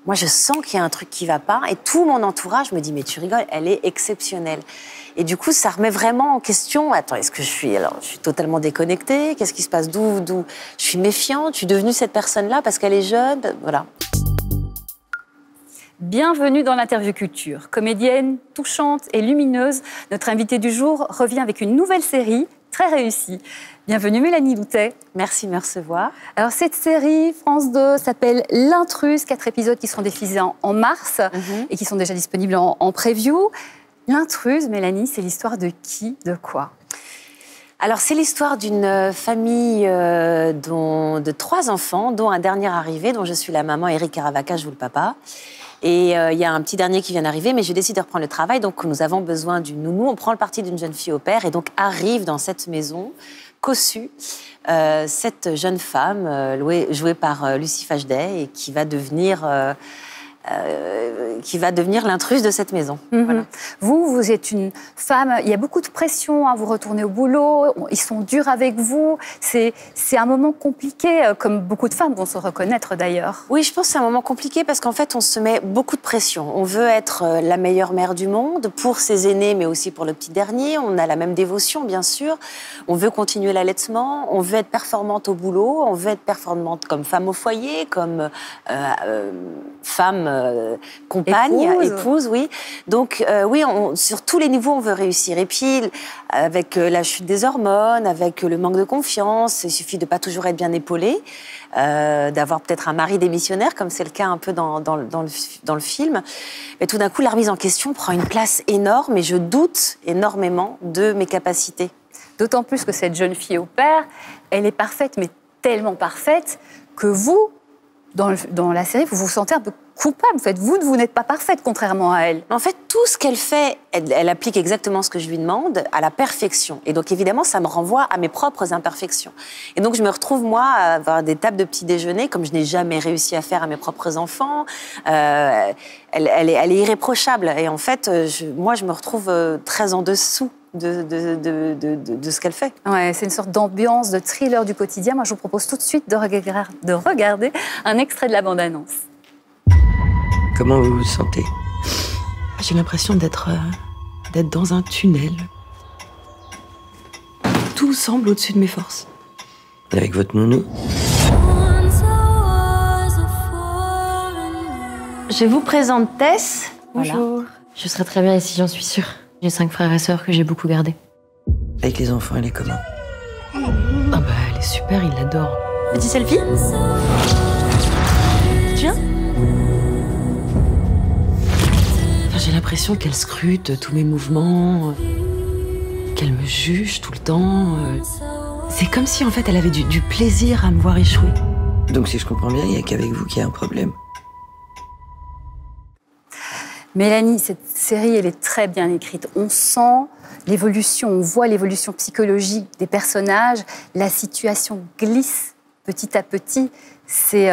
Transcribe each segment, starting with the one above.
moi, je sens qu'il y a un truc qui ne va pas. Et tout mon entourage me dit, mais tu rigoles, elle est exceptionnelle. Et du coup, ça remet vraiment en question. Attends, est-ce que je suis totalement déconnectée? Qu'est-ce qui se passe? D'où je suis méfiante? Je suis devenue cette personne-là parce qu'elle est jeune? Voilà. Bienvenue dans l'Interview Culture. Comédienne, touchante et lumineuse, notre invitée du jour revient avec une nouvelle série très réussie. Bienvenue Mélanie Doutet. Merci de me recevoir. Alors cette série, France 2, s'appelle L'Intruse, 4 épisodes qui seront diffusés en mars et qui sont déjà disponibles en preview. L'Intruse, Mélanie, c'est l'histoire de qui, de quoi? Alors, c'est l'histoire d'une famille de 3 enfants, dont un dernier arrivé, dont je suis la maman, Eric Caravaca, je joue le papa. Et il y a un petit dernier qui vient d'arriver, mais je décide de reprendre le travail, donc nous avons besoin d'une nounou. On prend le parti d'une jeune fille au père, et donc arrive dans cette maison, cossue, cette jeune femme, jouée par Lucy Fajday, et qui va devenir l'intruse de cette maison. Voilà. Vous êtes une femme, il y a beaucoup de pression, hein, vous retournez au boulot, ils sont durs avec vous, c'est un moment compliqué, comme beaucoup de femmes vont se reconnaître d'ailleurs. Oui, je pense que c'est un moment compliqué parce qu'en fait, on se met beaucoup de pression. On veut être la meilleure mère du monde pour ses aînés, mais aussi pour le petit dernier. On a la même dévotion, bien sûr. On veut continuer l'allaitement, on veut être performante au boulot, on veut être performante comme femme au foyer, comme femme compagne, épouse, oui. Donc, oui, sur tous les niveaux, on veut réussir. Et puis, avec la chute des hormones, avec le manque de confiance, il suffit de pas toujours être bien épaulé, d'avoir peut-être un mari démissionnaire, comme c'est le cas un peu dans le film. Mais tout d'un coup, la remise en question prend une place énorme et je doute énormément de mes capacités. D'autant plus que cette jeune fille au père, elle est parfaite, mais tellement parfaite que vous, dans la série, vous vous sentez un peu coupable. En fait, vous n'êtes pas parfaite, contrairement à elle. En fait, tout ce qu'elle fait, elle applique exactement ce que je lui demande, à la perfection. Et donc, évidemment, ça me renvoie à mes propres imperfections. Et donc, je me retrouve, moi, à avoir des tables de petit déjeuner, comme je n'ai jamais réussi à faire à mes propres enfants. Elle est irréprochable. Et en fait, moi, je me retrouve très en dessous de ce qu'elle fait. Ouais, c'est une sorte d'ambiance, de thriller du quotidien. Moi, je vous propose tout de suite de regarder un extrait de la bande-annonce. Comment vous vous sentez? J'ai l'impression d'être dans un tunnel. Tout semble au-dessus de mes forces. Avec votre nounou? Je vous présente Tess. Bonjour. Voilà. Je serai très bien ici, j'en suis sûre. J'ai 5 frères et sœurs que j'ai beaucoup gardés. Avec les enfants, elle est comment? Ah bah, elle est super, il l'adore. Petit selfie? Tu viens? J'ai l'impression qu'elle scrute tous mes mouvements, qu'elle me juge tout le temps. C'est comme si, en fait, elle avait du plaisir à me voir échouer. Donc, si je comprends bien, il n'y a qu'avec vous qu'il y a un problème. Mélanie, cette série, elle est très bien écrite. On sent l'évolution, on voit l'évolution psychologique des personnages. La situation glisse petit à petit. C'est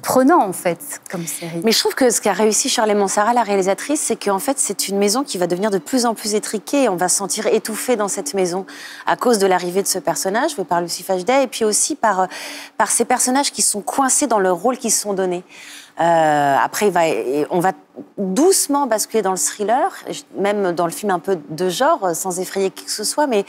prenant, en fait, comme série. Mais je trouve que ce qu'a réussi Shirley Mansara, la réalisatrice, c'est qu'en fait, c'est une maison qui va devenir de plus en plus étriquée. On va se sentir étouffé dans cette maison à cause de l'arrivée de ce personnage, joué par Lucy Fajday, et puis aussi par ces personnages qui sont coincés dans leur rôle qui se sont donnés. Après, on va doucement basculer dans le thriller, même dans le film un peu de genre, sans effrayer qui que ce soit, mais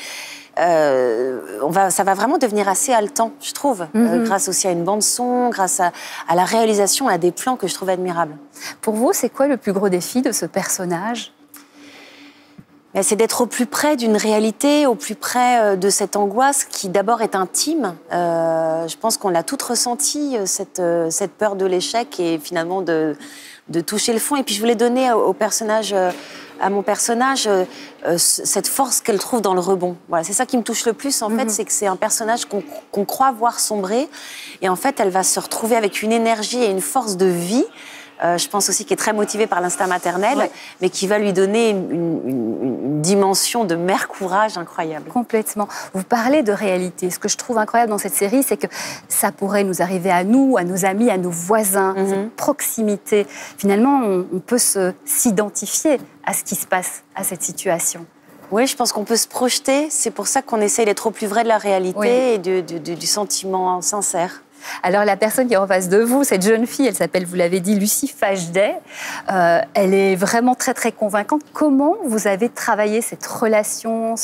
ça va vraiment devenir assez haletant, je trouve, grâce aussi à une bande-son, grâce à la réalisation, à des plans que je trouve admirables. Pour vous, c'est quoi le plus gros défi de ce personnage ? C'est d'être au plus près d'une réalité, au plus près de cette angoisse qui d'abord est intime. Je pense qu'on l'a toutes ressenti, cette peur de l'échec et finalement de toucher le fond. Et puis je voulais donner à mon personnage cette force qu'elle trouve dans le rebond. Voilà, c'est ça qui me touche le plus en fait, c'est que c'est un personnage qu'on croit voir sombrer. Et en fait, elle va se retrouver avec une énergie et une force de vie. Je pense aussi qu'il est très motivé par l'instinct maternel, mais qui va lui donner une dimension de mère courage incroyable. Complètement. Vous parlez de réalité. Ce que je trouve incroyable dans cette série, c'est que ça pourrait nous arriver à nous, à nos amis, à nos voisins, cette proximité. Finalement, on peut s'identifier à ce qui se passe, à cette situation. Oui, je pense qu'on peut se projeter. C'est pour ça qu'on essaye d'être au plus vrai de la réalité et du sentiment sincère. Alors, la personne qui est en face de vous, cette jeune fille, elle s'appelle, vous l'avez dit, Lucie Fajdet. Elle est vraiment très, très convaincante. Comment vous avez travaillé cette relation,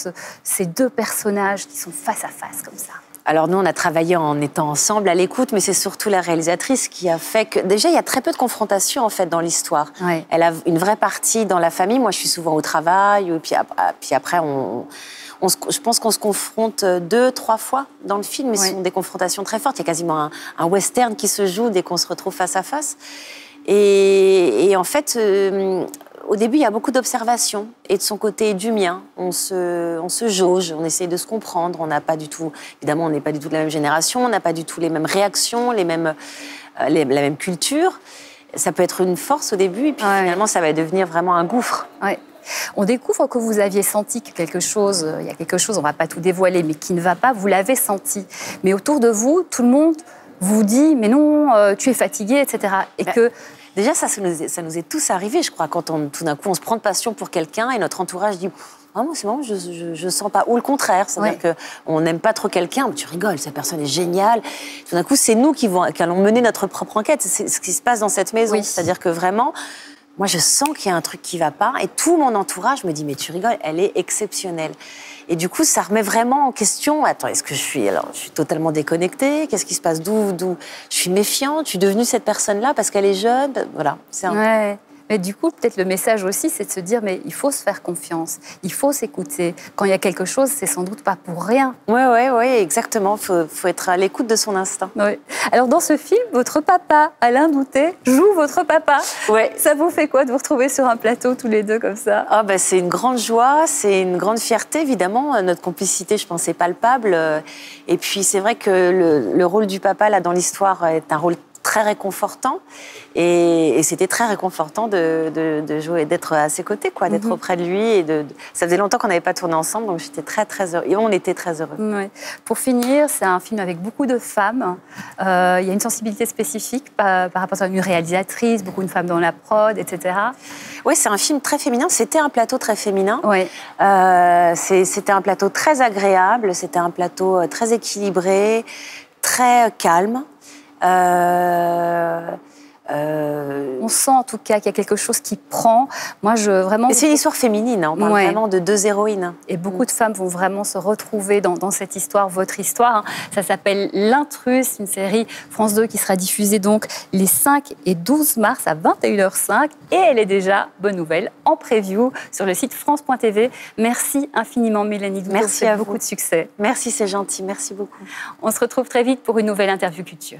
ces deux personnages qui sont face à face comme ça? Alors nous, on a travaillé en étant ensemble à l'écoute, mais c'est surtout la réalisatrice qui a fait que... Déjà, il y a très peu de confrontation, en fait, dans l'histoire. Ouais. Elle a une vraie partie dans la famille. Moi, je suis souvent au travail, et puis après, je pense qu'on se confronte 2-3 fois dans le film, mais ce sont des confrontations très fortes. Il y a quasiment un western qui se joue dès qu'on se retrouve face à face. Et en fait... Au début, il y a beaucoup d'observations, et de son côté et du mien. On se jauge, on essaie de se comprendre. On n'a pas du tout, évidemment, on n'est pas du tout de la même génération, on n'a pas du tout les mêmes réactions, la même culture. Ça peut être une force au début, et puis finalement, ça va devenir vraiment un gouffre. Ouais. On découvre que vous aviez senti que il y a quelque chose, on ne va pas tout dévoiler, mais qui ne va pas, vous l'avez senti. Mais autour de vous, tout le monde vous dit, mais non, tu es fatigué, etc. Et que... Déjà, ça nous est tous arrivé, je crois, quand tout d'un coup, on se prend de passion pour quelqu'un et notre entourage dit « Ah, moi, c'est marrant, je sens pas. » Ou le contraire, c'est-à-dire qu'on n'aime pas trop quelqu'un, mais tu rigoles, cette personne est géniale. Tout d'un coup, c'est nous qui allons mener notre propre enquête. C'est ce qui se passe dans cette maison. Oui. C'est-à-dire que vraiment, moi, je sens qu'il y a un truc qui va pas et tout mon entourage me dit « Mais tu rigoles, elle est exceptionnelle. » Et du coup, ça remet vraiment en question. Attends, est-ce que je suis totalement déconnectée? Qu'est-ce qui se passe? D'où je suis méfiante? Je suis devenue cette personne-là parce qu'elle est jeune? Voilà. Ouais. Mais du coup, peut-être le message aussi, c'est de se dire, mais il faut se faire confiance, il faut s'écouter. Quand il y a quelque chose, c'est sans doute pas pour rien. Oui, exactement. Faut être à l'écoute de son instinct. Ouais. Alors, dans ce film, votre papa, Alain Doutet, joue votre papa. Ouais. Ça vous fait quoi de vous retrouver sur un plateau tous les deux comme ça? C'est une grande joie, c'est une grande fierté, évidemment. Notre complicité, je pense, est palpable. Et puis, c'est vrai que le rôle du papa, là, dans l'histoire, est un rôle très réconfortant et c'était très réconfortant de jouer, d'être à ses côtés, quoi, d'être auprès de lui et ça faisait longtemps qu'on n'avait pas tourné ensemble, donc j'étais très très heureuse et on était très heureux. Ouais. Pour finir, c'est un film avec beaucoup de femmes. Il y a une sensibilité spécifique par rapport à une réalisatrice, beaucoup de femmes dans la prod, etc. Oui, c'est un film très féminin. C'était un plateau très féminin. Ouais. C'était un plateau très agréable. C'était un plateau très équilibré, très calme. On sent en tout cas qu'il y a quelque chose qui prend. Moi, vraiment. Et c'est une histoire féminine. On parle vraiment de deux héroïnes. Et beaucoup de femmes vont vraiment se retrouver dans cette histoire, votre histoire. Ça s'appelle L'Intrus, une série France 2 qui sera diffusée donc les 5 et 12 mars à 21h05. Et elle est déjà, bonne nouvelle, en preview sur le site France.tv. Merci infiniment, Mélanie Doutet. Merci à vous. Beaucoup de succès. Merci, c'est gentil. Merci beaucoup. On se retrouve très vite pour une nouvelle interview culture.